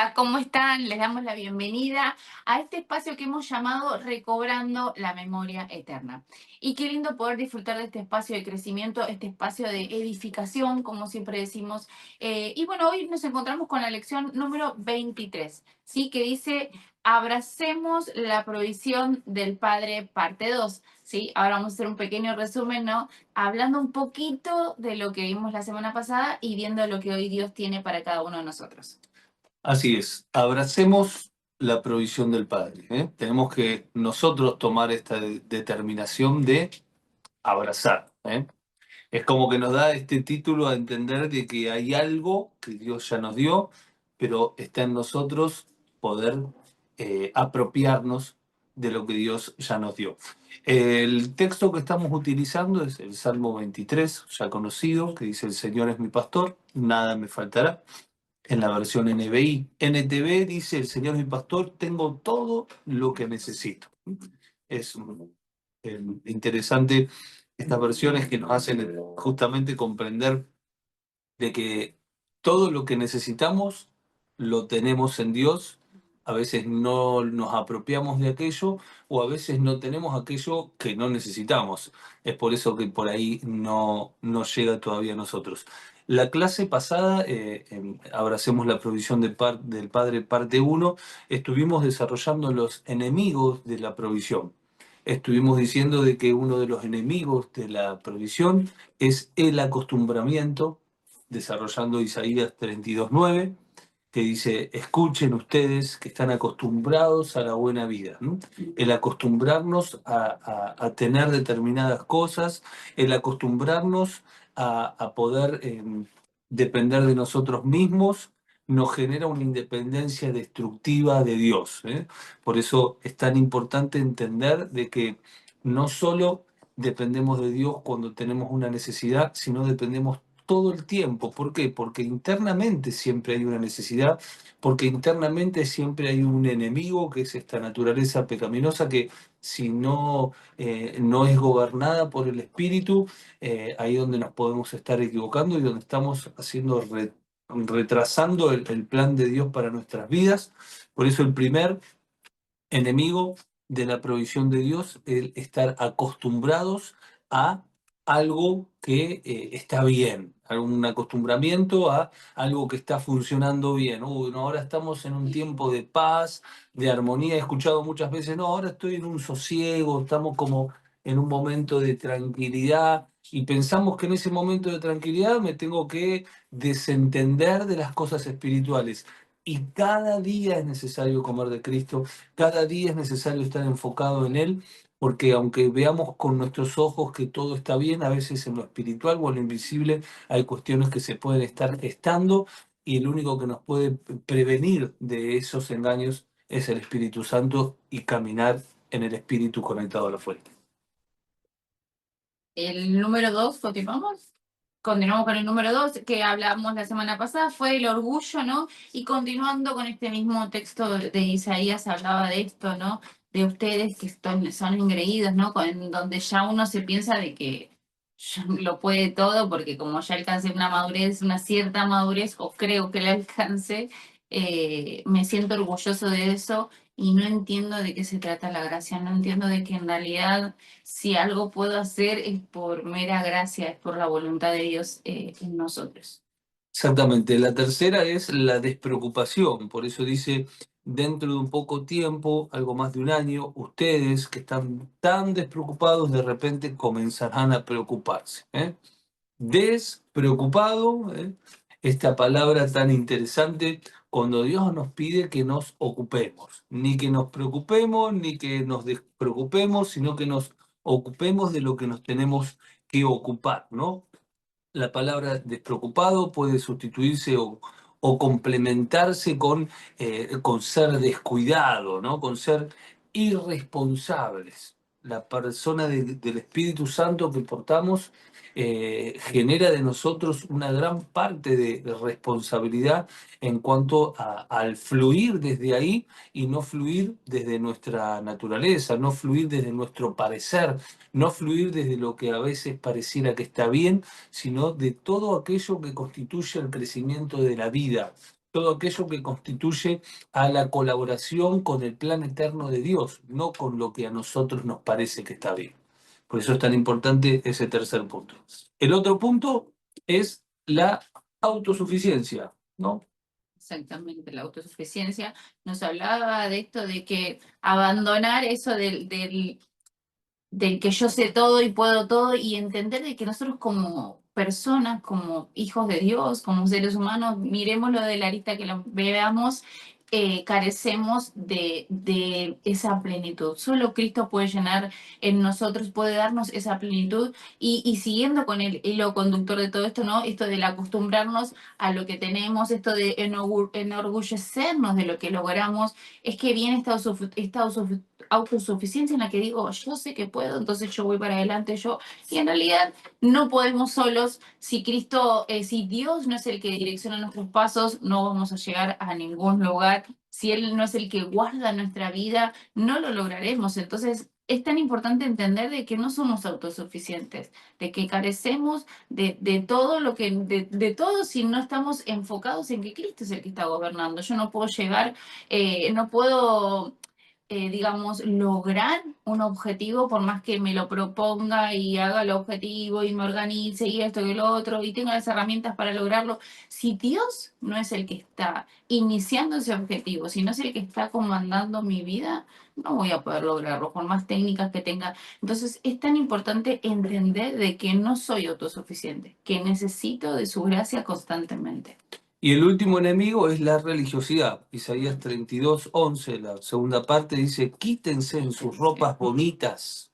Hola, ¿cómo están? Les damos la bienvenida a este espacio que hemos llamado Recobrando la Memoria Eterna. Y qué lindo poder disfrutar de este espacio de crecimiento, este espacio de edificación, como siempre decimos. Y bueno, hoy nos encontramos con la lección número 23, ¿sí? Que dice, abracemos la provisión del Padre, parte 2. ¿Sí? Ahora vamos a hacer un pequeño resumen, ¿no? Hablando un poquito de lo que vimos la semana pasada y viendo lo que hoy Dios tiene para cada uno de nosotros. Así es, abracemos la provisión del Padre, ¿eh? Tenemos que nosotros tomar esta determinación de abrazar, ¿eh? Es como que nos da este título a entender de que hay algo que Dios ya nos dio, pero está en nosotros poder apropiarnos de lo que Dios ya nos dio. El texto que estamos utilizando es el Salmo 23, ya conocido, que dice: el Señor es mi pastor, nada me faltará. En la versión NBI. NTV dice: el Señor es mi pastor, tengo todo lo que necesito. Es interesante estas versiones que nos hacen justamente comprender de que todo lo que necesitamos lo tenemos en Dios. A veces no nos apropiamos de aquello, o a veces no tenemos aquello que no necesitamos. Es por eso que por ahí no llega todavía a nosotros. La clase pasada, en Abracemos la provisión del Padre, parte uno, estuvimos desarrollando los enemigos de la provisión. Estuvimos diciendo de que uno de los enemigos de la provisión es el acostumbramiento, desarrollando Isaías 32:9, que dice: escuchen ustedes que están acostumbrados a la buena vida, ¿no? El acostumbrarnos a tener determinadas cosas, el acostumbrarnos a poder depender de nosotros mismos, nos genera una independencia destructiva de Dios, ¿eh? Por eso es tan importante entender de que no solo dependemos de Dios cuando tenemos una necesidad, sino dependemos todo el tiempo. ¿Por qué? Porque internamente siempre hay una necesidad, porque internamente siempre hay un enemigo, que es esta naturaleza pecaminosa que, si no es gobernada por el Espíritu, ahí donde nos podemos estar equivocando y donde estamos retrasando el plan de Dios para nuestras vidas. Por eso el primer enemigo de la provisión de Dios, el estar acostumbrados a algo que está bien, algún acostumbramiento a algo que está funcionando bien. Uy, no, ahora estamos en un tiempo de paz, de armonía. He escuchado muchas veces: no, ahora estoy en un sosiego, estamos como en un momento de tranquilidad, y pensamos que en ese momento de tranquilidad me tengo que desentender de las cosas espirituales. Y cada día es necesario comer de Cristo, cada día es necesario estar enfocado en Él, porque aunque veamos con nuestros ojos que todo está bien, a veces en lo espiritual o en lo invisible hay cuestiones que se pueden estar gestando, y el único que nos puede prevenir de esos engaños es el Espíritu Santo, y caminar en el Espíritu conectado a la fuente. El número 2, continuamos. Continuamos con el número 2 que hablamos la semana pasada, fue el orgullo, ¿no? Y continuando con este mismo texto de Isaías, hablaba de esto, ¿no? De ustedes que son engreídos, ¿no? Donde ya uno se piensa de que ya lo puede todo, porque como ya alcancé una madurez, una cierta madurez, o creo que la alcancé, me siento orgulloso de eso y no entiendo de qué se trata la gracia, no entiendo de que en realidad si algo puedo hacer es por mera gracia, es por la voluntad de Dios en nosotros. Exactamente. La tercera es la despreocupación. Por eso dice: dentro de un poco tiempo, algo más de un año, ustedes que están tan despreocupados, de repente comenzarán a preocuparse, ¿eh? Despreocupado, ¿eh? Esta palabra tan interesante, cuando Dios nos pide que nos ocupemos, ni que nos preocupemos, ni que nos despreocupemos, sino que nos ocupemos de lo que nos tenemos que ocupar, ¿no? La palabra despreocupado puede sustituirse o complementarse con ser descuidado, ¿no? Con ser irresponsables. La persona del Espíritu Santo que portamos genera de nosotros una gran parte de responsabilidad en cuanto al fluir desde ahí, y no fluir desde nuestra naturaleza, no fluir desde nuestro parecer, no fluir desde lo que a veces pareciera que está bien, sino de todo aquello que constituye el crecimiento de la vida. todo aquello que constituye a la colaboración con el plan eterno de Dios, no con lo que a nosotros nos parece que está bien. Por eso es tan importante ese tercer punto. El otro punto es la autosuficiencia, ¿no? Exactamente, la autosuficiencia. Nos hablaba de esto de que abandonar eso del que yo sé todo y puedo todo y entender de que nosotros como personas, como hijos de Dios, como seres humanos, miremoslo de la arista que lo veamos, carecemos de esa plenitud. Solo Cristo puede llenar en nosotros, puede darnos esa plenitud y siguiendo con el hilo conductor de todo esto, ¿no? Esto del acostumbrarnos a lo que tenemos, esto de enorgullecernos de lo que logramos, es que viene esta autosuficiencia en la que digo, yo sé que puedo, entonces yo voy para adelante, y en realidad no podemos solos. Si Cristo, si Dios no es el que direcciona nuestros pasos, no vamos a llegar a ningún lugar. Si Él no es el que guarda nuestra vida, no lo lograremos. Entonces, es tan importante entender de que no somos autosuficientes, de que carecemos de todo lo que, de todo si no estamos enfocados en que Cristo es el que está gobernando. Yo no puedo llegar, no puedo digamos, lograr un objetivo por más que me lo proponga y haga el objetivo y me organice y esto y lo otro y tenga las herramientas para lograrlo. Si Dios no es el que está iniciando ese objetivo, si no es el que está comandando mi vida, no voy a poder lograrlo por más técnicas que tenga. Entonces es tan importante entender de que no soy autosuficiente, que necesito de su gracia constantemente. Y el último enemigo es la religiosidad. Isaías 32:11, la segunda parte, dice, quítense en sus ropas bonitas,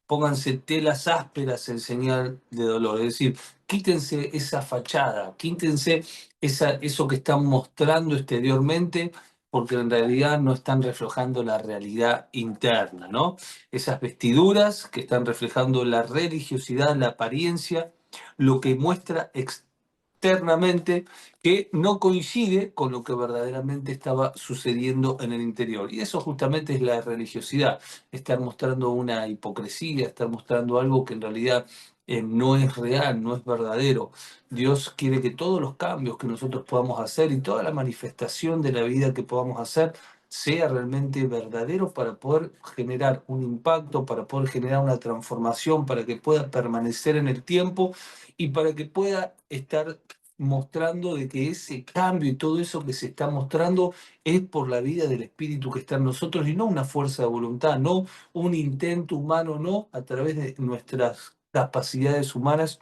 pónganse telas ásperas en señal de dolor. Es decir, quítense esa fachada, quítense eso que están mostrando exteriormente, porque en realidad no están reflejando la realidad interna, ¿no? Esas vestiduras que están reflejando la religiosidad, la apariencia, lo que muestra externamente, que no coincide con lo que verdaderamente estaba sucediendo en el interior. Y eso justamente es la religiosidad, estar mostrando una hipocresía, estar mostrando algo que en realidad no es real, no es verdadero. Dios quiere que todos los cambios que nosotros podamos hacer y toda la manifestación de la vida que podamos hacer sea realmente verdadero para poder generar un impacto, para poder generar una transformación, para que pueda permanecer en el tiempo y para que pueda estar mostrando de que ese cambio y todo eso que se está mostrando es por la vida del Espíritu que está en nosotros y no una fuerza de voluntad, no un intento humano, no a través de nuestras capacidades humanas,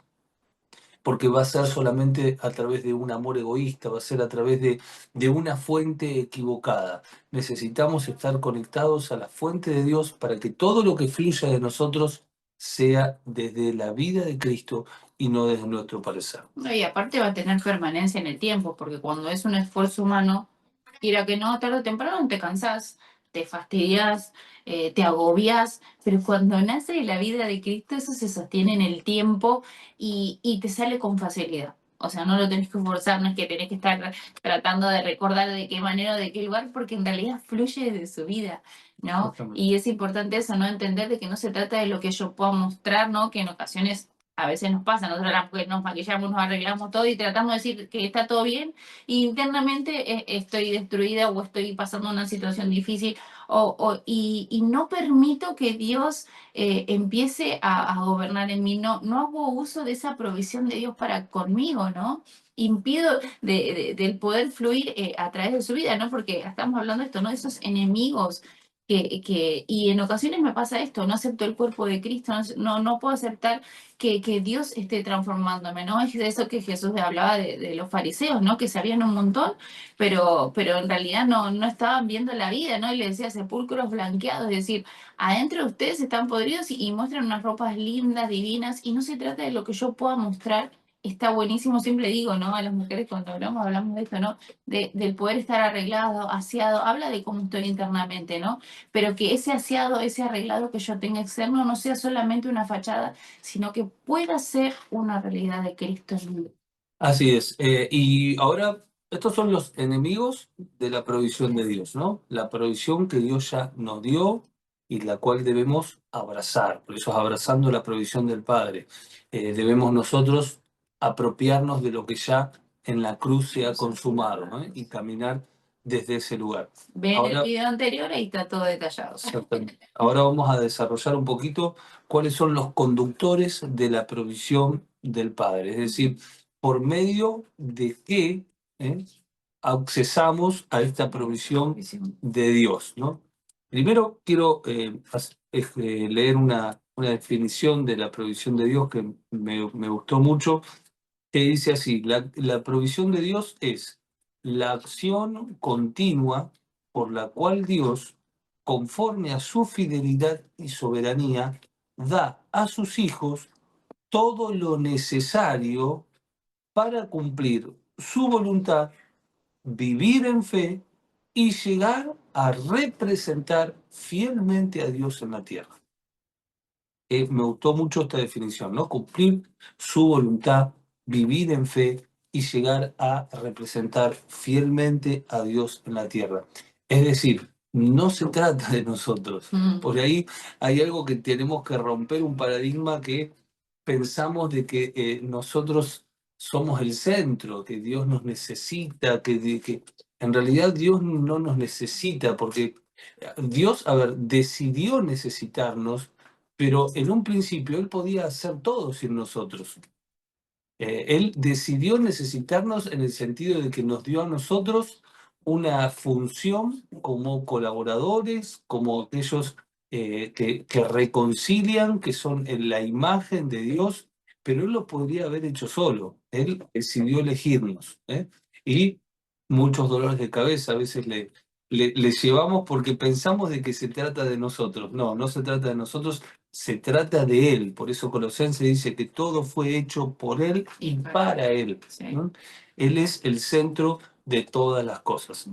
porque va a ser solamente a través de un amor egoísta, va a ser a través de una fuente equivocada. Necesitamos estar conectados a la fuente de Dios para que todo lo que fluya de nosotros sea desde la vida de Cristo y no desde nuestro parecer. No, y aparte va a tener permanencia en el tiempo, porque cuando es un esfuerzo humano, quiera que no, tarde o temprano te cansás, te fastidias, te agobias, pero cuando nace la vida de Cristo, eso se sostiene en el tiempo y te sale con facilidad. O sea, no lo tenés que forzar, no es que tenés que estar tratando de recordar de qué manera o de qué lugar, porque en realidad fluye de su vida, ¿no? Exactamente. Y es importante eso, ¿no? Entender de que no se trata de lo que yo pueda mostrar, ¿no? Que en ocasiones a veces nos pasa, nosotros nos maquillamos, nos arreglamos todo y tratamos de decir que está todo bien y internamente estoy destruida o estoy pasando una situación difícil y no permito que Dios empiece a gobernar en mí, no hago uso de esa provisión de Dios para conmigo, ¿no? Impido del poder fluir a través de su vida, ¿no? Porque estamos hablando de esto, ¿no? De esos enemigos y en ocasiones me pasa esto, no acepto el cuerpo de Cristo, no puedo aceptar que Dios esté transformándome, ¿no? Es de eso que Jesús hablaba de los fariseos, ¿no? Que sabían un montón, pero en realidad no estaban viendo la vida, ¿no? Y le decía sepulcros blanqueados, es decir, adentro de ustedes están podridos y muestran unas ropas lindas, divinas, y no se trata de lo que yo pueda mostrar. Está buenísimo, siempre digo, ¿no? A las mujeres cuando hablamos de esto, ¿no? Del poder estar arreglado, aseado, habla de cómo estoy internamente, ¿no? Pero que ese aseado, ese arreglado que yo tenga externo no sea solamente una fachada, sino que pueda ser una realidad de Cristo en mí. Así es. Y ahora, estos son los enemigos de la provisión de Dios, ¿no? La provisión que Dios ya nos dio y la cual debemos abrazar. Por eso es abrazando la provisión del Padre. Debemos nosotros apropiarnos de lo que ya en la cruz se ha consumado, ¿no? Y caminar desde ese lugar. Ven Ahora, el video anterior, ahí está todo detallado. exactamente. Ahora vamos a desarrollar un poquito cuáles son los conductores de la provisión del Padre, es decir, por medio de qué accesamos a esta provisión de Dios, ¿no? Primero quiero leer una definición de la provisión de Dios que me gustó mucho, que dice así: la provisión de Dios es la acción continua por la cual Dios, conforme a su fidelidad y soberanía, da a sus hijos todo lo necesario para cumplir su voluntad, vivir en fe y llegar a representar fielmente a Dios en la tierra. Me gustó mucho esta definición, ¿no? Cumplir su voluntad, vivir en fe y llegar a representar fielmente a Dios en la tierra. Es decir, no se trata de nosotros. Por ahí hay algo que tenemos que romper, un paradigma que pensamos de que nosotros somos el centro, que Dios nos necesita, que en realidad Dios no nos necesita, porque Dios, a ver, decidió necesitarnos, pero en un principio Él podía hacer todo sin nosotros. Él decidió necesitarnos en el sentido de que nos dio a nosotros una función como colaboradores, como aquellos que reconcilian, que son en la imagen de Dios, pero Él lo podría haber hecho solo. Él decidió elegirnos. Y muchos dolores de cabeza a veces le llevamos porque pensamos de que se trata de nosotros. No, no se trata de nosotros, se trata de Él. Por eso Colosenses dice que todo fue hecho por Él y para Él. ¿No? Él es el centro de todas las cosas.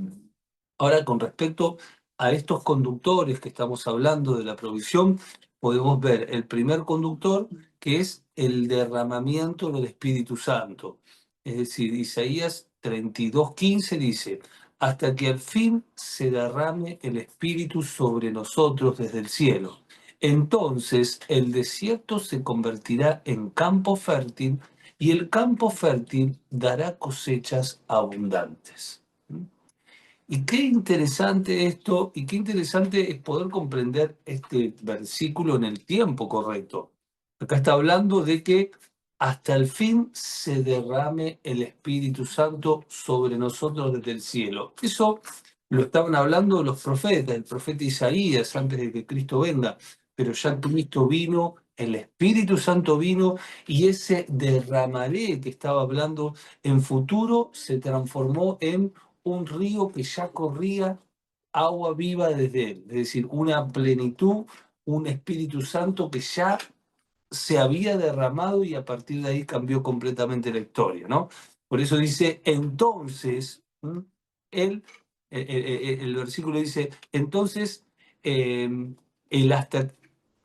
Ahora, con respecto a estos conductores que estamos hablando de la provisión, podemos ver el primer conductor, que es el derramamiento del Espíritu Santo. Es decir, Isaías 32:15 dice: hasta que al fin se derrame el Espíritu sobre nosotros desde el cielo. Entonces el desierto se convertirá en campo fértil y el campo fértil dará cosechas abundantes. Y qué interesante esto, y qué interesante es poder comprender este versículo en el tiempo correcto. Acá está hablando de que hasta el fin se derrame el Espíritu Santo sobre nosotros desde el cielo. Eso lo estaban hablando los profetas, el profeta Isaías, antes de que Cristo venga, pero ya Cristo vino, el Espíritu Santo vino, y ese derramaré que estaba hablando en futuro se transformó en un río que ya corría agua viva desde él, es decir, una plenitud, un Espíritu Santo que ya se había derramado y a partir de ahí cambió completamente la historia, ¿no? Por eso dice, entonces, él, el versículo dice, entonces, el hasta...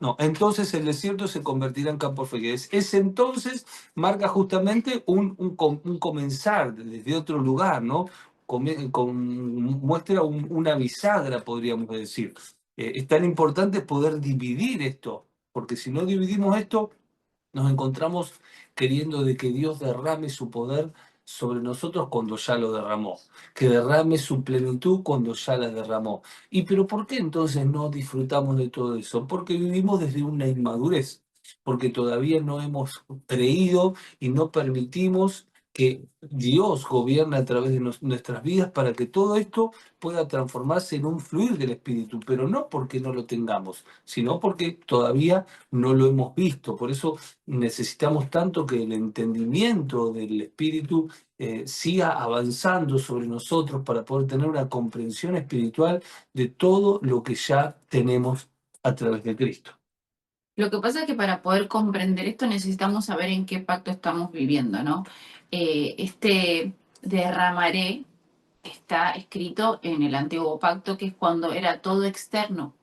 No, entonces el desierto se convertirá en campo fértil. Ese entonces marca justamente un comenzar desde otro lugar, ¿no? Muestra una bisagra, podríamos decir. Es tan importante poder dividir esto, porque si no dividimos esto, nos encontramos queriendo de que Dios derrame su poder sobre nosotros cuando ya lo derramó, que derrame su plenitud cuando ya la derramó. ¿Y pero por qué entonces no disfrutamos de todo eso? Porque vivimos desde una inmadurez, porque todavía no hemos creído y no permitimos que Dios gobierne a través de nuestras vidas para que todo esto pueda transformarse en un fluir del Espíritu, pero no porque no lo tengamos, sino porque todavía no lo hemos visto. Por eso necesitamos tanto que el entendimiento del Espíritu siga avanzando sobre nosotros para poder tener una comprensión espiritual de todo lo que ya tenemos a través de Cristo. Lo que pasa es que para poder comprender esto necesitamos saber en qué pacto estamos viviendo, ¿no? Este derramaré está escrito en el antiguo pacto, que es cuando era todo externo.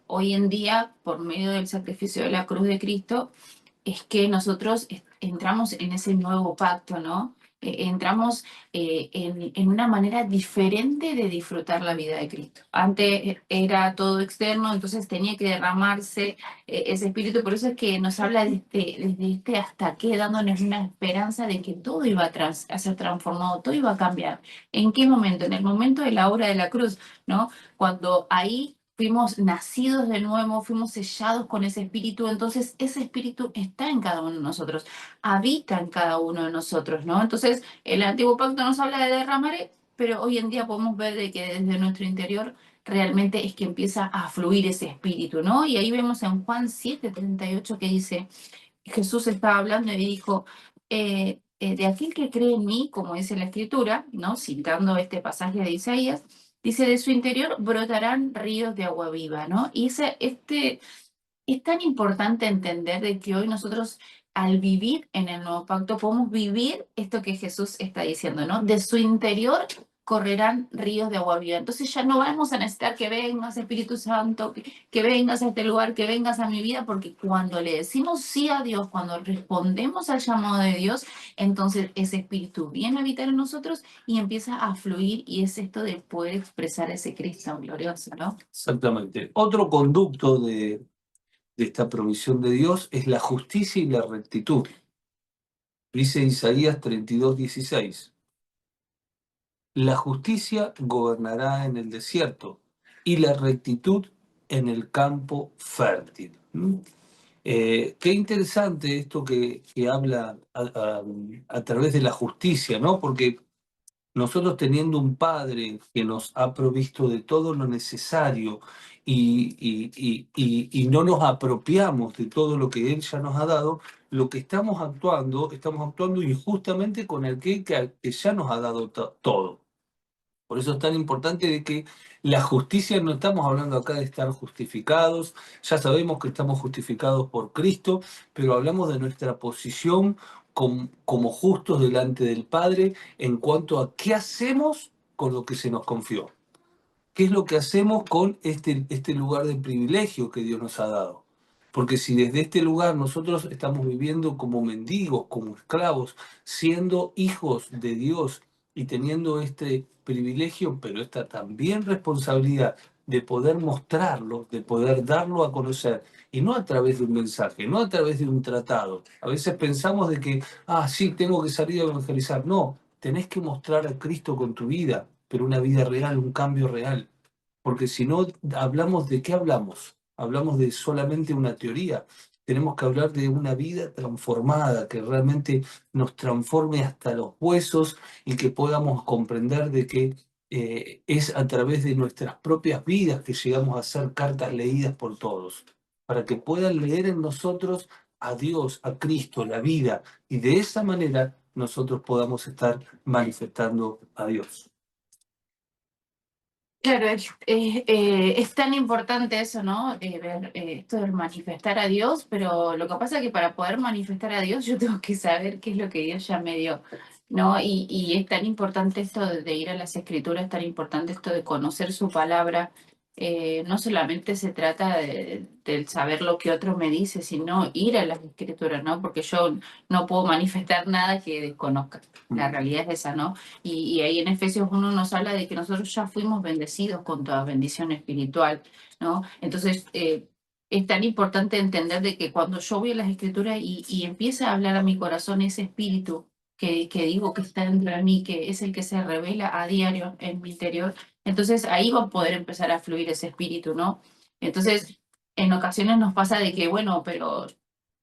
Hoy en día, por medio del sacrificio de la cruz de Cristo, es que nosotros entramos en ese nuevo pacto, ¿no? entramos en una manera diferente de disfrutar la vida de Cristo. Antes era todo externo, entonces tenía que derramarse ese espíritu, por eso es que nos habla desde este hasta qué, dándonos una esperanza de que todo iba a ser transformado, todo iba a cambiar. ¿En qué momento? En el momento de la obra de la cruz, ¿no? Cuando ahí fuimos nacidos de nuevo, fuimos sellados con ese espíritu, entonces ese espíritu está en cada uno de nosotros, habita en cada uno de nosotros, ¿no? Entonces el antiguo pacto nos habla de derramaré, pero hoy en día podemos ver de que desde nuestro interior realmente es que empieza a fluir ese espíritu, ¿no? Y ahí vemos en Juan 7:38 que dice, Jesús estaba hablando y dijo, de aquel que cree en mí, como dice la escritura, ¿no? Citando este pasaje de Isaías, dice, de su interior brotarán ríos de agua viva, ¿no? Y es tan importante entender de que hoy nosotros, al vivir en el nuevo pacto, podemos vivir esto que Jesús está diciendo, ¿no? De su interior correrán ríos de agua viva. Entonces ya no vamos a necesitar que vengas, Espíritu Santo, que vengas a este lugar, que vengas a mi vida, porque cuando le decimos sí a Dios, cuando respondemos al llamado de Dios, entonces ese Espíritu viene a habitar en nosotros y empieza a fluir, y es esto de poder expresar ese Cristo glorioso, ¿no? Exactamente. Otro conducto de esta provisión de Dios es la justicia y la rectitud. Dice Isaías 32:16. La justicia gobernará en el desierto y la rectitud en el campo fértil. ¿Mm? Qué interesante esto que habla a través de la justicia, ¿no? Porque nosotros teniendo un Padre que nos ha provisto de todo lo necesario y no nos apropiamos de todo lo que Él ya nos ha dado, lo que estamos actuando injustamente con el que ya nos ha dado todo. Por eso es tan importante de que la justicia, no estamos hablando acá de estar justificados, ya sabemos que estamos justificados por Cristo, pero hablamos de nuestra posición como justos delante del Padre en cuanto a qué hacemos con lo que se nos confió. ¿Qué es lo que hacemos con este lugar de privilegio que Dios nos ha dado? Porque si desde este lugar nosotros estamos viviendo como mendigos, como esclavos, siendo hijos de Dios y teniendo este privilegio, pero esta también responsabilidad de poder mostrarlo, de poder darlo a conocer, y no a través de un mensaje, no a través de un tratado. A veces pensamos de que, sí, tengo que salir a evangelizar. No, tenés que mostrar a Cristo con tu vida, pero una vida real, un cambio real. Porque si no, hablamos de qué hablamos. Hablamos de solamente una teoría. Tenemos que hablar de una vida transformada, que realmente nos transforme hasta los huesos y que podamos comprender de que es a través de nuestras propias vidas que llegamos a ser cartas leídas por todos, para que puedan leer en nosotros a Dios, a Cristo, la vida, y de esa manera nosotros podamos estar manifestando a Dios. Claro, es tan importante eso, ¿no? Ver esto de manifestar a Dios, pero lo que pasa es que para poder manifestar a Dios yo tengo que saber qué es lo que Dios ya me dio, ¿no? Y es tan importante esto de ir a las Escrituras, es tan importante esto de conocer su palabra. No solamente se trata del saber lo que otro me dice, sino ir a las Escrituras, ¿no? Porque yo no puedo manifestar nada que desconozca. La realidad es esa, ¿no? Y ahí en Efesios 1 nos habla de que nosotros ya fuimos bendecidos con toda bendición espiritual, ¿no? Entonces, es tan importante entender de que cuando yo voy a las Escrituras y empieza a hablar a mi corazón ese espíritu que digo que está dentro de mí, que es el que se revela a diario en mi interior, entonces ahí va a poder empezar a fluir ese espíritu, ¿no? Entonces, en ocasiones nos pasa de que, bueno, pero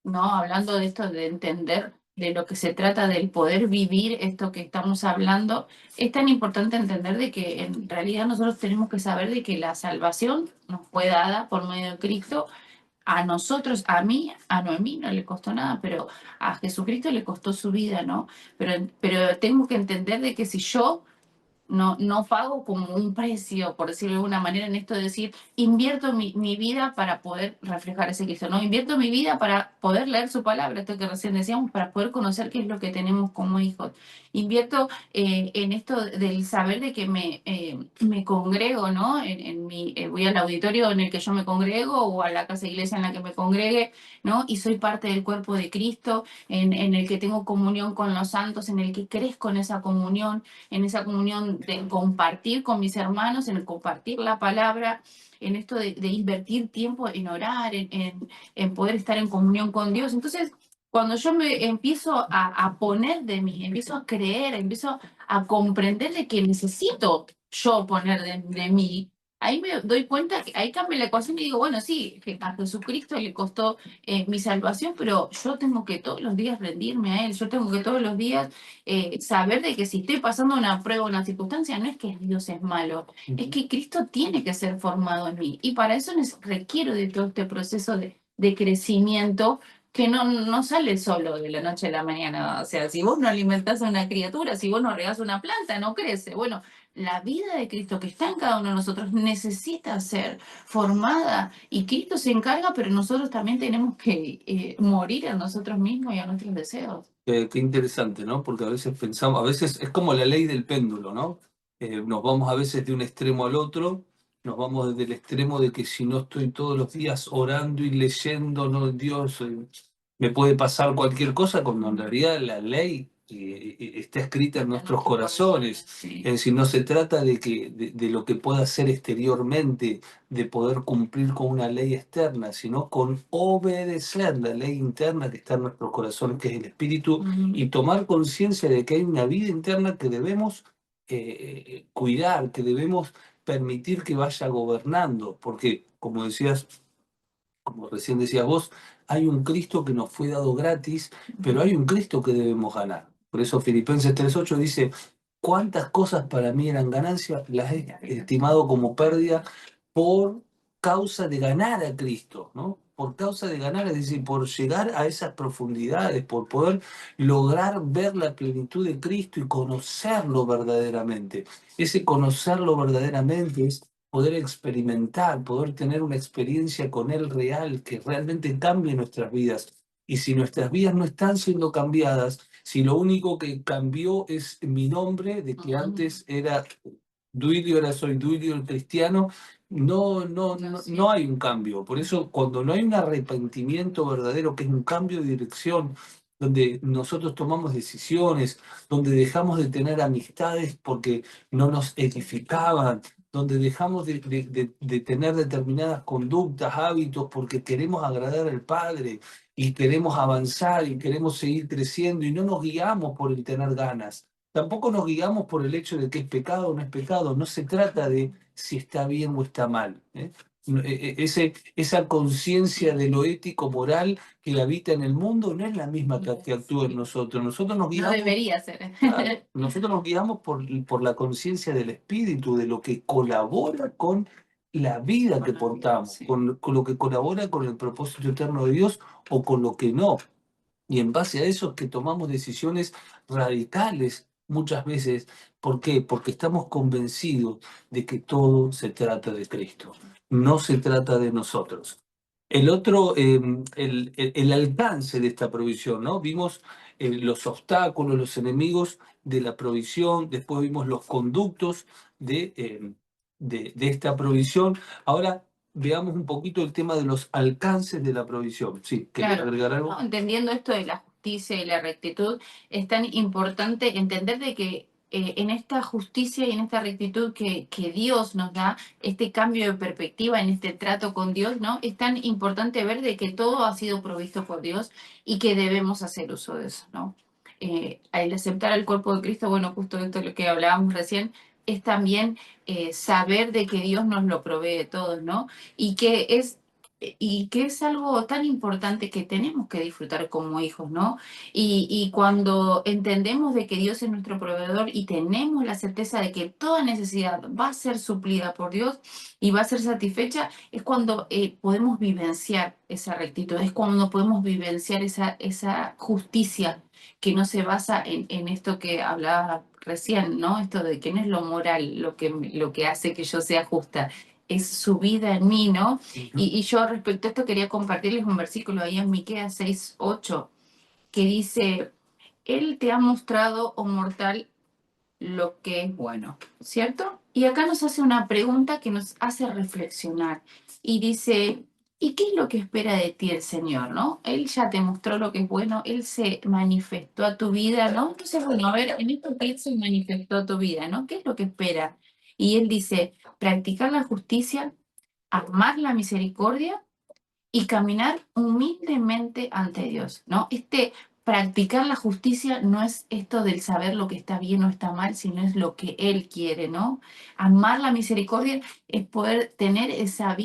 no, hablando de esto, de entender de lo que se trata del poder vivir esto que estamos hablando, es tan importante entender de que en realidad nosotros tenemos que saber de que la salvación nos fue dada por medio de Cristo. A nosotros, a mí, a Noemí no le costó nada, pero a Jesucristo le costó su vida, ¿no? Pero tengo que entender de que si yo no pago como un precio, por decirlo de alguna manera, en esto de decir, invierto mi vida para poder reflejar ese Cristo, ¿no? Invierto mi vida para poder leer su palabra, esto que recién decíamos, para poder conocer qué es lo que tenemos como hijos. Invierto en esto del saber de que me congrego, ¿no? Voy al auditorio en el que yo me congrego o a la casa de iglesia en la que me congregue, ¿no? Y soy parte del cuerpo de Cristo, en el que tengo comunión con los santos, en el que crezco en esa comunión de compartir con mis hermanos, en el compartir la palabra, en esto de invertir tiempo en orar, en poder estar en comunión con Dios. Entonces, cuando yo me empiezo a poner de mí, empiezo a creer, empiezo a comprender de que necesito yo poner de mí, ahí me doy cuenta que ahí cambia la ecuación y digo, bueno, sí, que a Jesucristo le costó mi salvación, pero yo tengo que todos los días rendirme a Él, yo tengo que todos los días saber de que si estoy pasando una prueba, una circunstancia, no es que Dios es malo, es que Cristo tiene que ser formado en mí. Y para eso requiero de todo este proceso de crecimiento que no sale solo de la noche a la mañana. O sea, si vos no alimentás a una criatura, si vos no regás una planta, no crece. Bueno, la vida de Cristo que está en cada uno de nosotros necesita ser formada y Cristo se encarga, pero nosotros también tenemos que morir a nosotros mismos y a nuestros deseos. Qué interesante, ¿no? Porque a veces pensamos, a veces es como la ley del péndulo, ¿no? Nos vamos a veces de un extremo al otro, nos vamos desde el extremo de que si no estoy todos los días orando y leyendo, no, Dios, me puede pasar cualquier cosa, cuando en realidad la ley está escrita en nuestros corazones. Sí. Es decir, no se trata de lo que pueda hacer exteriormente, de poder cumplir con una ley externa, sino con obedecer la ley interna que está en nuestros corazones, que es el Espíritu, y tomar conciencia de que hay una vida interna que debemos cuidar, que debemos permitir que vaya gobernando, porque, como decías, como recién decías vos, hay un Cristo que nos fue dado gratis, pero hay un Cristo que debemos ganar. Por eso Filipenses 3:8 dice, cuántas cosas para mí eran ganancias, las he estimado como pérdida por causa de ganar a Cristo, ¿no? Por causa de ganar, es decir, por llegar a esas profundidades, por poder lograr ver la plenitud de Cristo y conocerlo verdaderamente. Ese conocerlo verdaderamente es poder experimentar, poder tener una experiencia con Él real, que realmente cambie nuestras vidas. Y si nuestras vidas no están siendo cambiadas, si lo único que cambió es mi nombre, de que antes era Duilio, ahora soy Duilio el cristiano, no hay un cambio. Por eso, cuando no hay un arrepentimiento verdadero, que es un cambio de dirección, donde nosotros tomamos decisiones, donde dejamos de tener amistades porque no nos edificaban, donde dejamos de tener determinadas conductas, hábitos, porque queremos agradar al Padre y queremos avanzar y queremos seguir creciendo y no nos guiamos por el tener ganas. Tampoco nos guiamos por el hecho de que es pecado o no es pecado. No se trata de si está bien o está mal, ¿eh? Esa conciencia de lo ético, moral que habita en el mundo no es la misma que actúa en nosotros. Nosotros nos No guiamos, debería ser. claro, nosotros nos guiamos por la conciencia del espíritu, de lo que colabora con la vida Con que la vida, portamos, sí. con lo que colabora con el propósito eterno de Dios o con lo que no. Y en base a eso es que tomamos decisiones radicales muchas veces. ¿Por qué? Porque estamos convencidos de que todo se trata de Cristo, no se trata de nosotros. El otro, el alcance de esta provisión, ¿no? Vimos los obstáculos, los enemigos de la provisión, después vimos los conductos de esta provisión. Ahora veamos un poquito el tema de los alcances de la provisión. Sí, ¿querías Claro, agregar algo? ¿no? Entendiendo esto de la justicia y la rectitud, es tan importante entender de que en esta justicia y en esta rectitud que Dios nos da, este cambio de perspectiva en este trato con Dios, ¿no? Es tan importante ver de que todo ha sido provisto por Dios y que debemos hacer uso de eso, ¿no? Al aceptar al cuerpo de Cristo, bueno, justo esto es lo que hablábamos recién, es también saber de que Dios nos lo provee todo, ¿no? Y que es algo tan importante que tenemos que disfrutar como hijos, ¿no? Y cuando entendemos de que Dios es nuestro proveedor y tenemos la certeza de que toda necesidad va a ser suplida por Dios y va a ser satisfecha, es cuando podemos vivenciar esa rectitud, es cuando podemos vivenciar esa justicia que no se basa en esto que hablaba recién, ¿no? Esto de que no es lo moral lo que hace que yo sea justa, es su vida en mí, ¿no? Y yo respecto a esto quería compartirles un versículo ahí en Miqueas 6:8, que dice, Él te ha mostrado, oh mortal, lo que es bueno, ¿cierto? Y acá nos hace una pregunta que nos hace reflexionar y dice, ¿y qué es lo que espera de ti el Señor, no? Él ya te mostró lo que es bueno, Él se manifestó a tu vida, ¿no? Entonces, bueno, a ver, en esto que Él se manifestó a tu vida, ¿no? ¿Qué es lo que espera? Y Él dice, practicar la justicia, amar la misericordia y caminar humildemente ante Dios, ¿no? Practicar la justicia no es esto del saber lo que está bien o está mal, sino es lo que Él quiere, ¿no? Amar la misericordia es poder tener esa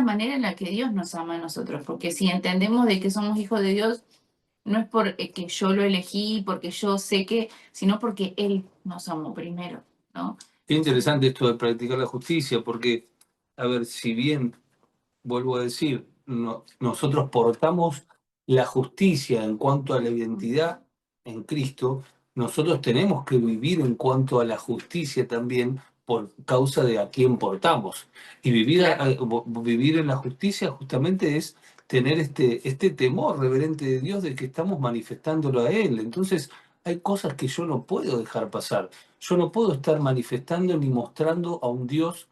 manera en la que Dios nos ama a nosotros, porque si entendemos de que somos hijos de Dios, no es porque yo lo elegí, porque yo sé que, sino porque Él nos amó primero, ¿no? Qué interesante esto de practicar la justicia, porque, a ver, si bien vuelvo a decir, nosotros portamos la justicia en cuanto a la identidad en Cristo, nosotros tenemos que vivir en cuanto a la justicia también por causa de a quién portamos. Y vivir en la justicia justamente es tener este temor reverente de Dios de que estamos manifestándolo a Él. Entonces, hay cosas que yo no puedo dejar pasar. Yo no puedo estar manifestando ni mostrando a un Dios,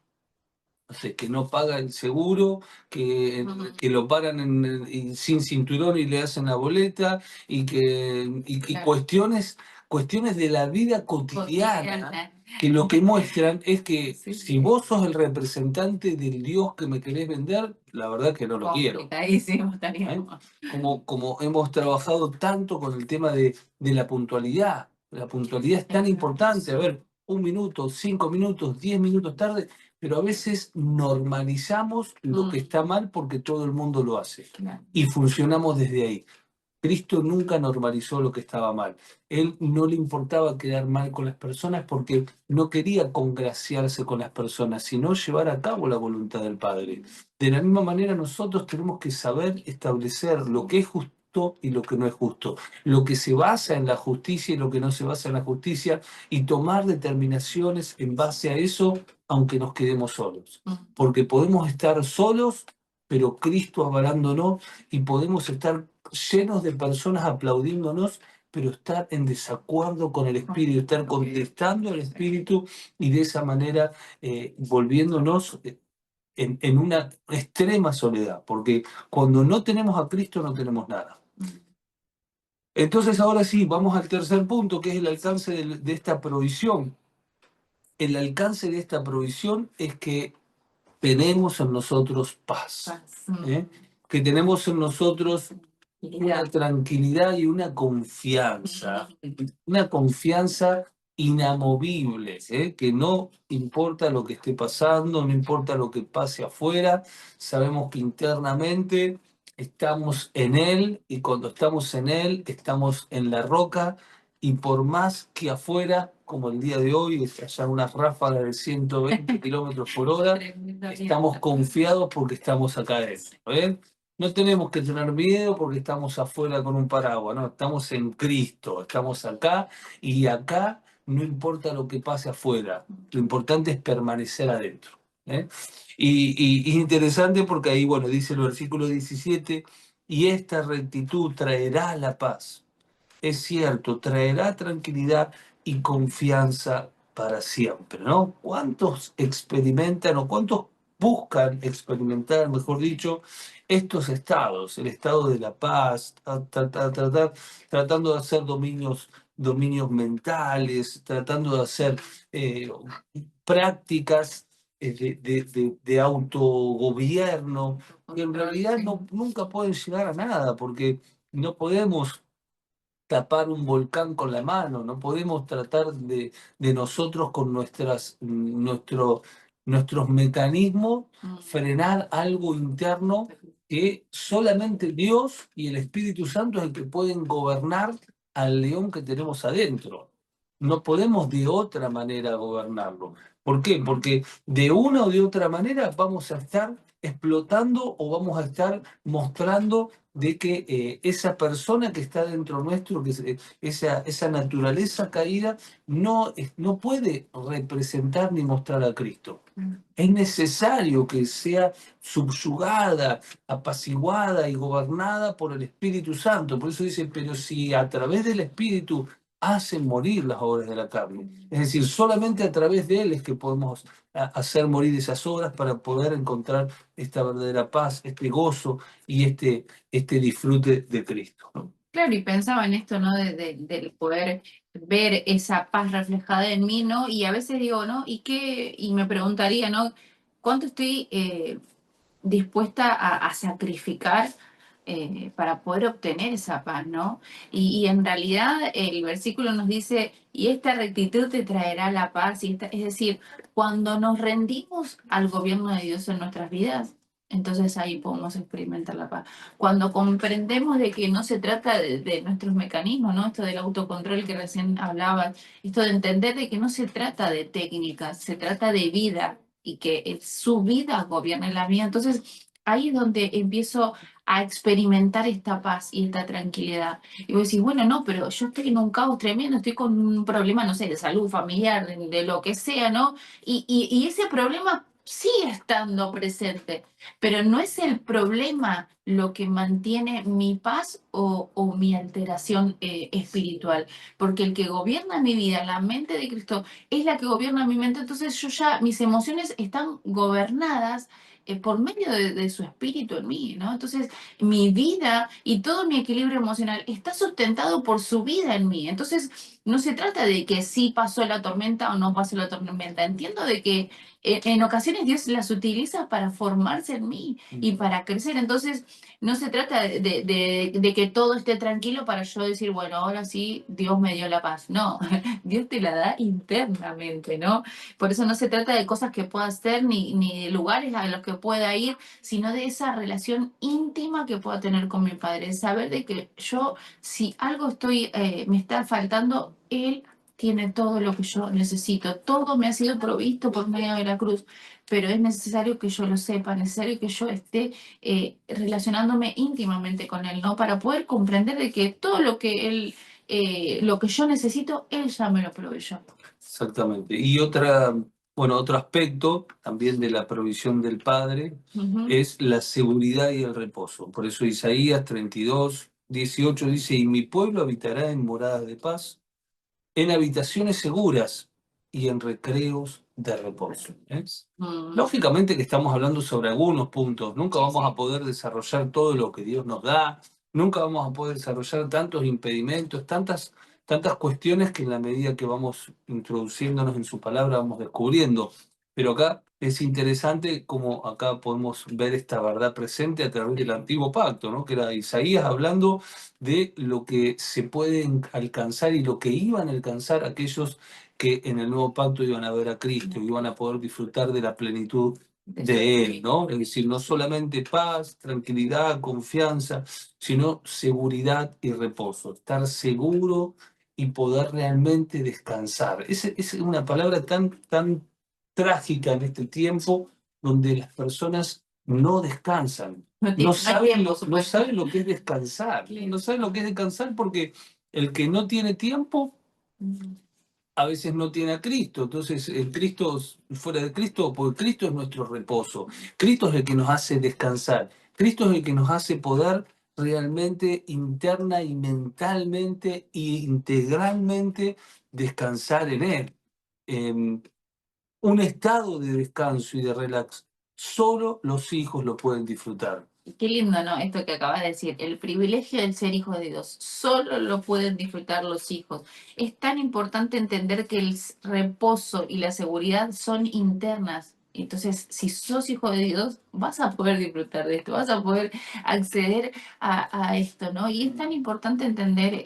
no sé, que no paga el seguro, que lo paran sin cinturón y le hacen la boleta, y Claro. cuestiones de la vida cotidiana, que lo que muestran es que si vos sos el representante del Dios que me querés vender, la verdad que no lo quiero. Complicadísimo estaríamos. Como hemos trabajado tanto con el tema de la puntualidad. La puntualidad es tan importante. A ver, 1 minuto, 5 minutos, 10 minutos tarde, pero a veces normalizamos lo que está mal porque todo el mundo lo hace. Claro. Y funcionamos desde ahí. Cristo nunca normalizó lo que estaba mal. Él no le importaba quedar mal con las personas porque no quería congraciarse con las personas, sino llevar a cabo la voluntad del Padre. De la misma manera, nosotros tenemos que saber establecer lo que es justo y lo que no es justo, lo que se basa en la justicia y lo que no se basa en la justicia, y tomar determinaciones en base a eso, aunque nos quedemos solos. Porque podemos estar solos, pero Cristo avalándonos, y podemos estar llenos de personas aplaudiéndonos, pero estar en desacuerdo con el Espíritu, estar contestando al Espíritu, y de esa manera volviéndonos en una extrema soledad, porque cuando no tenemos a Cristo no tenemos nada. Entonces ahora sí, vamos al tercer punto, que es el alcance de esta provisión. El alcance de esta provisión es que tenemos en nosotros paz, que tenemos en nosotros una tranquilidad y una confianza inamovible, que no importa lo que esté pasando, no importa lo que pase afuera, sabemos que internamente estamos en Él, y cuando estamos en Él, estamos en la roca, y por más que afuera, como el día de hoy, haya unas ráfagas de 120 kilómetros por hora, estamos confiados porque estamos acá adentro. No tenemos que tener miedo porque estamos afuera con un paraguas, no, estamos en Cristo, estamos acá, y acá no importa lo que pase afuera, lo importante es permanecer adentro. Y interesante porque ahí, bueno, dice el versículo 17, y esta rectitud traerá la paz. Es cierto, traerá tranquilidad y confianza para siempre, ¿no? ¿Cuántos experimentan, o cuántos buscan experimentar, mejor dicho, estos estados? El estado de la paz, tratando de hacer dominios mentales, tratando de hacer prácticas de autogobierno, que en realidad nunca pueden llegar a nada, porque no podemos tapar un volcán con la mano, no podemos tratar de nosotros con nuestros mecanismos frenar algo interno que solamente Dios y el Espíritu Santo es el que pueden gobernar al león que tenemos adentro. No podemos de otra manera gobernarlo. ¿Por qué? Porque de una o de otra manera vamos a estar explotando o vamos a estar mostrando de que esa persona que está dentro nuestro, esa naturaleza caída, no puede representar ni mostrar a Cristo? Es necesario que sea subyugada, apaciguada y gobernada por el Espíritu Santo. Por eso dice, pero si a través del Espíritu hacen morir las obras de la carne. Es decir, solamente a través de Él es que podemos hacer morir esas obras para poder encontrar esta verdadera paz, este gozo y este disfrute de Cristo, ¿no? Claro, y pensaba en esto, ¿no? Del poder ver esa paz reflejada en mí, ¿no? Y a veces digo, ¿no? Y me preguntaría, ¿no? ¿Cuánto estoy dispuesta a sacrificar para poder obtener esa paz, ¿no? Y en realidad el versículo nos dice, y esta rectitud te traerá la paz, es decir, cuando nos rendimos al gobierno de Dios en nuestras vidas, entonces ahí podemos experimentar la paz. Cuando comprendemos de que no se trata de nuestros mecanismos, ¿no? Esto del autocontrol que recién hablabas, esto de entender de que no se trata de técnicas, se trata de vida, y que su vida gobierne la mía. Entonces, ahí es donde empiezo a experimentar esta paz y esta tranquilidad. Y vos decís, bueno, no, pero yo estoy en un caos tremendo, estoy con un problema, no sé, de salud familiar, de lo que sea, ¿no? Y ese problema sigue estando presente, pero no es el problema lo que mantiene mi paz o mi alteración espiritual, porque el que gobierna mi vida, la mente de Cristo, es la que gobierna mi mente. Entonces yo ya, mis emociones están gobernadas por medio de su espíritu en mí, ¿no? Entonces mi vida y todo mi equilibrio emocional está sustentado por su vida en mí. Entonces no se trata de que sí pasó la tormenta o no pasó la tormenta. Entiendo de que en ocasiones Dios las utiliza para formarse en mí y para crecer. Entonces no se trata de que todo esté tranquilo para yo decir, bueno, ahora sí, Dios me dio la paz. No, Dios te la da internamente, ¿no? Por eso no se trata de cosas que pueda hacer ni de lugares a los que pueda ir, sino de esa relación íntima que pueda tener con mi Padre. Saber de que yo, si algo me está faltando, Él tiene todo lo que yo necesito. Todo me ha sido provisto por medio de la cruz, pero es necesario que yo lo sepa, necesario que yo esté relacionándome íntimamente con Él, ¿no? Para poder comprender de que todo lo que yo necesito, Él ya me lo proveyó. Exactamente. Y otro aspecto también de la provisión del Padre es la seguridad y el reposo. Por eso Isaías 32:18 dice, y mi pueblo habitará en moradas de paz, en habitaciones seguras y en recreos de reposo. Lógicamente que estamos hablando sobre algunos puntos, nunca vamos a poder desarrollar todo lo que Dios nos da, nunca vamos a poder desarrollar tantos impedimentos, tantas cuestiones que en la medida que vamos introduciéndonos en su palabra vamos descubriendo. Pero acá es interesante cómo acá podemos ver esta verdad presente a través del antiguo pacto, ¿no? Que era Isaías hablando de lo que se puede alcanzar y lo que iban a alcanzar aquellos que en el nuevo pacto iban a ver a Cristo, iban a poder disfrutar de la plenitud de Él, ¿no? Es decir, no solamente paz, tranquilidad, confianza, sino seguridad y reposo, estar seguro y poder realmente descansar. Es una palabra tan trágica en este tiempo donde las personas no descansan. No saben lo que es descansar. No saben lo que es descansar porque el que no tiene tiempo a veces no tiene a Cristo. Entonces, el Cristo, fuera de Cristo, porque Cristo es nuestro reposo. Cristo es el que nos hace descansar. Cristo es el que nos hace poder realmente interna y mentalmente e integralmente descansar en Él. Un estado de descanso y de relax. Solo los hijos lo pueden disfrutar. Qué lindo, ¿no? Esto que acabas de decir, el privilegio del ser hijo de Dios, solo lo pueden disfrutar los hijos. Es tan importante entender que el reposo y la seguridad son internas. Entonces, si sos hijo de Dios, vas a poder disfrutar de esto, vas a poder acceder a esto, ¿no? Y es tan importante entender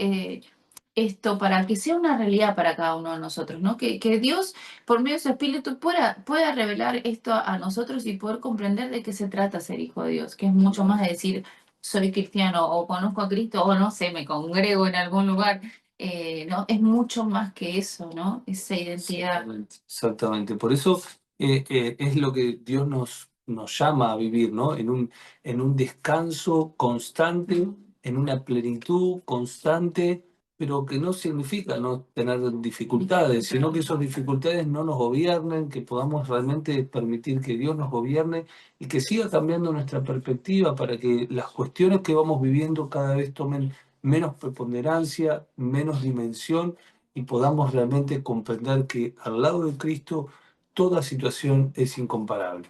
esto para que sea una realidad para cada uno de nosotros, ¿no? Que Dios, por medio de su Espíritu, pueda revelar esto a nosotros y poder comprender de qué se trata ser hijo de Dios, que es mucho más de decir, soy cristiano o conozco a Cristo o no sé, me congrego en algún lugar. ¿No? Es mucho más que eso, ¿no? Esa identidad. Exactamente. Por eso es lo que Dios nos llama a vivir, ¿no? En un descanso constante, en una plenitud constante, pero que no significa no tener dificultades, sino que esas dificultades no nos gobiernen, que podamos realmente permitir que Dios nos gobierne y que siga cambiando nuestra perspectiva para que las cuestiones que vamos viviendo cada vez tomen menos preponderancia, menos dimensión y podamos realmente comprender que al lado de Cristo toda situación es incomparable.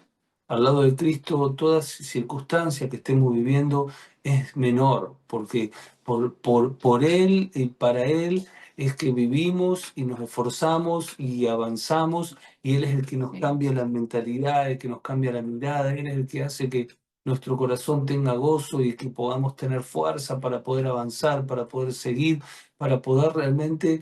Al lado de Cristo toda circunstancia que estemos viviendo es menor, porque por Él y para Él es que vivimos y nos esforzamos y avanzamos, y Él es el que nos cambia la mentalidad, el que nos cambia la mirada, Él es el que hace que nuestro corazón tenga gozo y que podamos tener fuerza para poder avanzar, para poder seguir, para poder realmente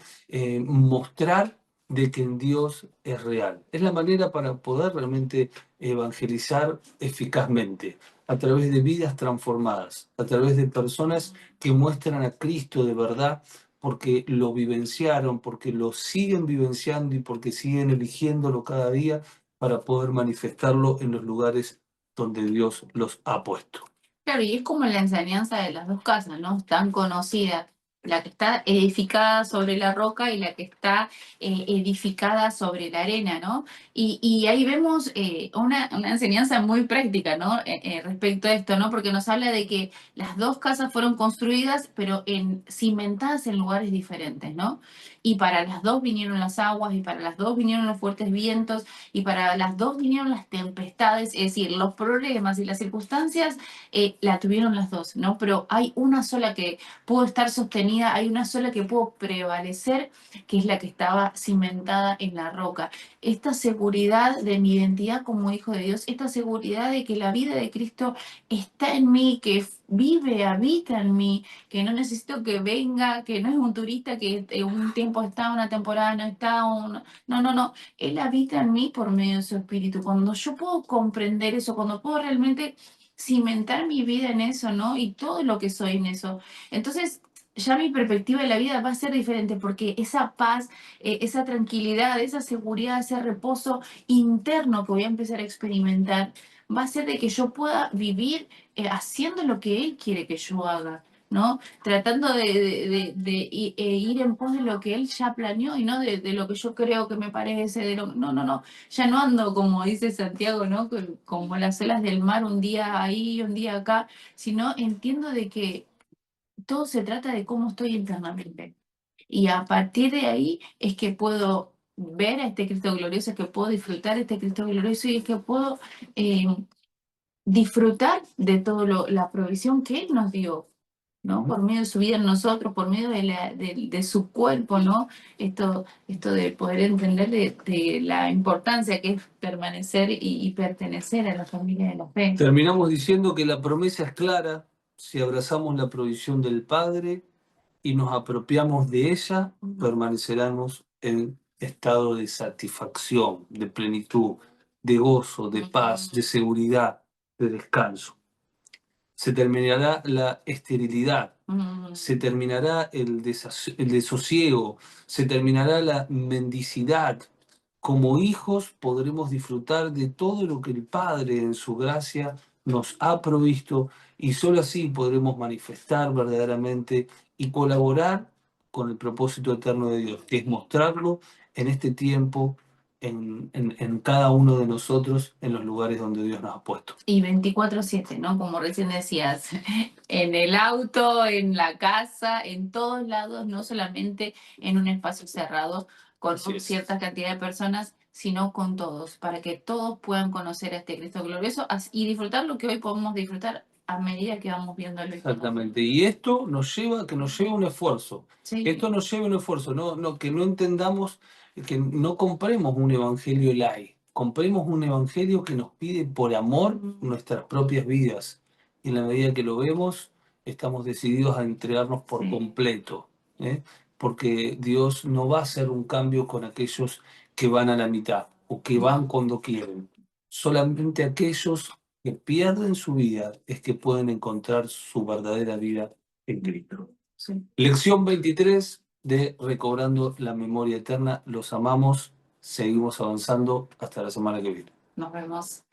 mostrar de que en Dios es real. Es la manera para poder realmente evangelizar eficazmente, a través de vidas transformadas, a través de personas que muestran a Cristo de verdad, porque lo vivenciaron, porque lo siguen vivenciando y porque siguen eligiéndolo cada día para poder manifestarlo en los lugares donde Dios los ha puesto. Claro, y es como la enseñanza de las dos casas, ¿no? Tan conocida, la que está edificada sobre la roca y la que está edificada sobre la arena, ¿no? Y ahí vemos una enseñanza muy práctica, ¿no? Respecto a esto, ¿no? Porque nos habla de que las dos casas fueron construidas, pero cimentadas en lugares diferentes, ¿no? Y para las dos vinieron las aguas, y para las dos vinieron los fuertes vientos, y para las dos vinieron las tempestades, es decir, los problemas y las circunstancias la tuvieron las dos, ¿no? Pero hay una sola que pudo estar sostenida, hay una sola que pudo prevalecer, que es la que estaba cimentada en la roca. Esta seguridad de mi identidad como hijo de Dios, esta seguridad de que la vida de Cristo está en mí, que vive, habita en mí, que no necesito que venga, que no es un turista que un tiempo está, una temporada no está, no, no, no. Él habita en mí por medio de su espíritu. Cuando yo puedo comprender eso, cuando puedo realmente cimentar mi vida en eso, ¿no? Y todo lo que soy en eso. Entonces, ya mi perspectiva de la vida va a ser diferente porque esa paz, esa tranquilidad, esa seguridad, ese reposo interno que voy a empezar a experimentar, va a ser de que yo pueda vivir haciendo lo que Él quiere que yo haga. ¿No? Tratando de ir en pos de lo que él ya planeó y no de lo que yo creo que me parece, no, no, no, ya no ando como dice Santiago, ¿no? Como las olas del mar, un día ahí, un día acá, sino entiendo de que todo se trata de cómo estoy internamente. Y a partir de ahí es que puedo ver a este Cristo glorioso, es que puedo disfrutar de este Cristo glorioso y es que puedo eh, disfrutar de toda la provisión que Él nos dio, ¿no? Por medio de su vida en nosotros, por medio de su cuerpo, ¿no? Esto de poder entender de la importancia que es permanecer y pertenecer a la familia de la fe. Terminamos diciendo que la promesa es clara si abrazamos la provisión del Padre y nos apropiamos de ella, permaneceremos en estado de satisfacción, de plenitud, de gozo, de paz, de seguridad, de descanso. Se terminará la esterilidad, se terminará el desosiego, se terminará la mendicidad. Como hijos podremos disfrutar de todo lo que el Padre en su gracia nos ha provisto y solo así podremos manifestar verdaderamente y colaborar con el propósito eterno de Dios, que es mostrarlo en este tiempo, en cada uno de nosotros, en los lugares donde Dios nos ha puesto. Y 24/7, ¿no? Como recién decías, en el auto, en la casa, en todos lados, no solamente en un espacio cerrado con cierta cantidad de personas, sino con todos, para que todos puedan conocer a este Cristo glorioso y disfrutar lo que hoy podemos disfrutar a medida que vamos viéndolo. Exactamente. Y esto nos lleva a un esfuerzo. Sí. Esto nos lleva a un esfuerzo, que no entendamos, que no compremos un evangelio light, compremos un evangelio que nos pide por amor nuestras propias vidas. Y en la medida que lo vemos, estamos decididos a entregarnos por completo, ¿eh? Porque Dios no va a hacer un cambio con aquellos que van a la mitad o que van cuando quieren. Solamente aquellos que pierden su vida es que pueden encontrar su verdadera vida en Cristo. Sí. Lección 23 de Recobrando la Memoria Eterna. Los amamos, seguimos avanzando. Hasta la semana que viene. Nos vemos.